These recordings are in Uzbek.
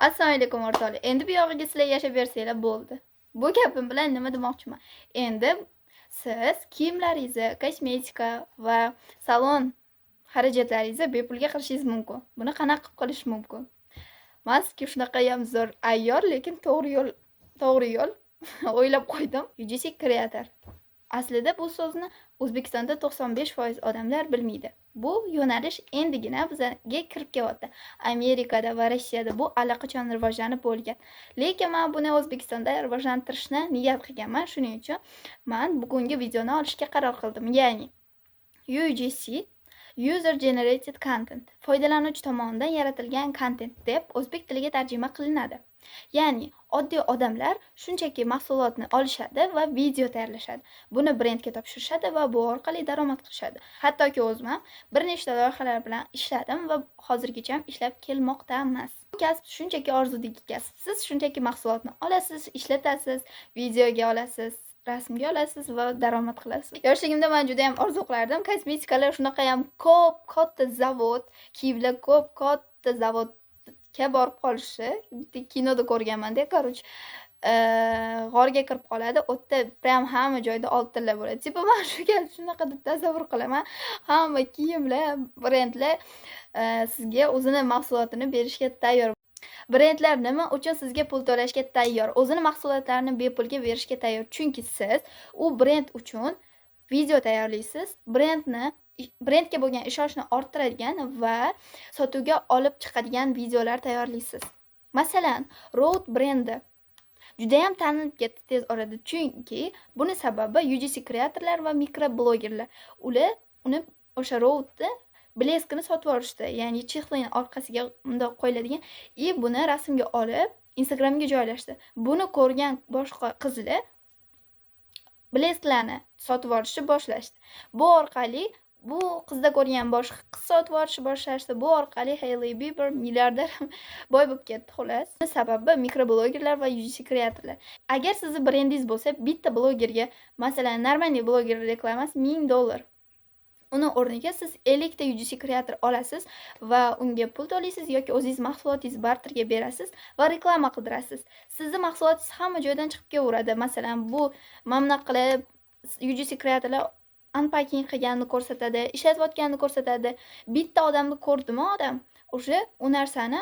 Assalomu alaykum o'rtoqlar. Endi bu yog'iga sizlar yashab bersanglar bo'ldi. Bu gapim bilan nima demoqchiman? Endi siz kiyimlaringizni, kosmetika va salon xarajatlaringizni bepulga qilishingiz mumkin. Buni qanaqa qilib qilish mumkin? Men sizga shunaqa ham zo'r ayyor, lekin to'g'ri yo'l o'ylab qo'ydim. UGC Creator. Aslida bu so'zni O'zbekistonda 95% odamlar bilmaydi. Bu yo'nalish endigina bizga kirib kelyapti. Amerikada va Rossiyada bu allaqachon rivojlanib bo'lgan. Lekin men buni O'zbekistonda rivojlantirishni niyat qilganman. Shuning uchun men bugungi videoni olishga qaror qildim. Ya'ni UGC User Generated Content, foydalanuvchi tomonidan yaratilgan kontent deb o'zbek tiliga tarjima qilinadi. Ya'ni oddiy odamlar shunchaki mahsulotni olishadi va video tayyorlashadi. Buni brendga topshirishadi va bu orqali daromad qilishadi. Hattoki o'zim ham bir nechta loyihalar bilan ishladim va hozirgacha ham ishlab kelmoqdamiz. Bu kasb shunchaki orzudagi kasb. Siz shunchaki mahsulotni olasiz, ishlatasiz, videoga olasiz, rasmga olasiz va daromad qilasiz. Yoshligimda men juda ham orzu qilardim. Kosmetikalar shunaqa ham ko'p katta zavod, kiyimlar ko'p katta zavodga borib qolishi. Bitta kinoda ko'rganman-da, короче. G'orga kirib qoladi. U yerda prям hamma joyda oltinlar bo'ladi. Tipa men shunaqa deb tasavvur qilaman. Hamma kiyimlar, brendlar sizga o'zini mahsulotini berishga tayyor. Brendlar nima uchun sizga pul to'lashga tayyor? O'zini mahsulotlarini bepulga berishga tayyor. Chunki siz u brend uchun video tayyorlaysiz. Brendga bo'lgan ishonchni orttiradigan va sotuvga olib chiqadigan videolar tayyorlaysiz. Masalan, Road brendi juda ham tanilib ketdi tez orada. Chunki buni sababi UGC kreatorlar va mikroblogerlar. Ular uni o'sha Roadni bleskini sotib olishdi. Ya'ni chexlining orqasiga bundoq qo'yiladigan buni rasmga olib Instagramga joylashdi. Buni ko'rgan boshqa qizlar blesklarni sotib olishni boshlashdi. Bu orqali bu qizda ko'rgan boshqa qiz sotib olishni boshlashdi. Bu orqali Hailey Bieber milliarder boy bo'lib ketdi xolos. Sababi mikroblogerlar va UGC kreatorlar. Agar sizning brendingiz bo'lsa, bitta blogerga, masalan, Narmaniya bloger reklamasi $1000. Uni o'rniga siz 50 ta UGC kreator olasiz va unga pul to'laysiz yoki o'zingiz mahsulotingizni barterga berasiz va reklama qildirasiz. Sizning mahsulotingiz hamma joydan chiqib kelaveradi. Masalan, bu mamna qilib UGC kreatorlar unpacking qilganini ko'rsatadi, ishlatayotganini ko'rsatadi. Bitta odamni ko'rdimi odam, o'sha u narsani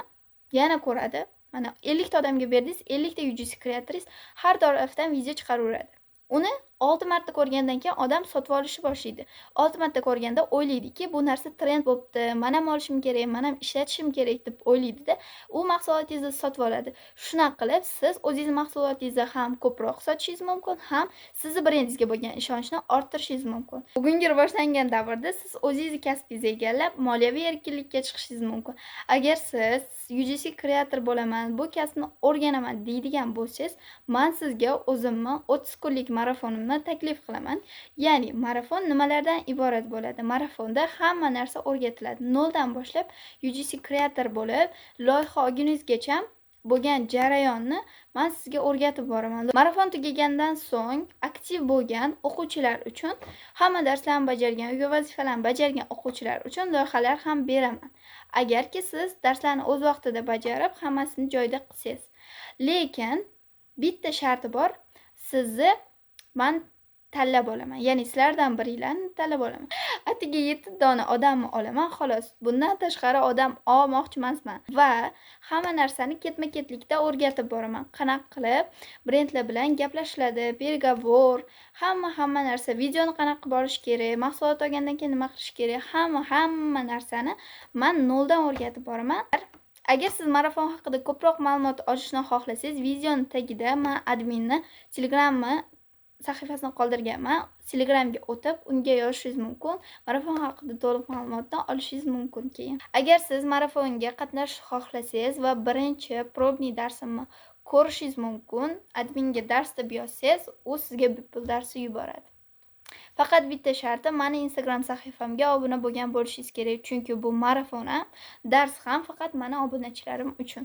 yana ko'radi. Mana 50 ta odamga berdingiz, 50 ta UGC kreatoringiz har tarafdan video chiqaraveradi. Uni 6 marta ko'rgandan keyin odam sotib olishni boshlaydi. 6 marta ko'rganda o'ylaydiki, bu narsa trend bo'libdi, men ham olishim kerak, men ham ishlatishim kerak deb o'ylaydi-da, u mahsulotingizni sotib oladi. Shuna qilib siz o'zingiz mahsulotingizni ham ko'proq sotishingiz mumkin, ham sizning brendingizga bo'lgan ishonchni orttirishingiz mumkin. Bugungi rivojlangan davrda siz o'zingizni kasbingizni egallab, moliyaviy erkinlikka chiqishingiz mumkin. Agar siz UGC kreator bo'laman, bu kasbni o'rganaman deydigan bo'lsangiz, men sizga o'zimni 30 kunlik marafonimni taklif qilaman. Ya'ni marafon nimalardan iborat bo'ladi? Marafonda hamma narsa o'rgatiladi. Noldan boshlab UGC kreator bo'lib, loyiha olgunizgacha bo'lgan jarayonni men sizga o'rgatib boraman. Marafon tugagandan so'ng aktiv bo'lgan o'quvchilar uchun hamma darslarni bajargan, uy vazifalarni bajargan o'quvchilar uchun loyihalar ham beraman. Agarki siz darslarni o'z vaqtida bajarib, hammasini joyida qilsangiz. Lekin bitta sharti bor. Sizni men tanlab olaman. Ya'ni sizlardan biringlarni tanlab olaman. Atiga 7 dona odamni olaman, xolos. Bundan tashqari odam olmoqchi emasman va hamma narsani ketma-ketlikda o'rgatib boraman. Qanaqa qilib brendlar bilan gaplashiladi, pergovor, hamma narsa, videoni qanaqa qilib olish kerak, mahsulot olgandan keyin nima qilish kerak, hamma narsani men noldan o'rgatib boraman. Agar siz marafon haqida ko'proq ma'lumot olishni xohlasangiz, videoning tagida men adminni Telegramni sahifasini qoldirganman. Telegramga o'tib, unga yozishingiz mumkin. Marafon haqida to'liq ma'lumotni olishingiz mumkin keyin. Agar siz marafonga qatnashishni xohlasangiz va birinchi probniy darsimni ko'rishingiz mumkin, adminga dars deb yozsangiz, u sizga bepul darsni yuboradi. Faqat bitta sharti, meni Instagram sahifamga obuna bo'lgan bo'lishingiz kerak, chunki bu marafon ham, dars ham faqat meni obunachilarim uchun.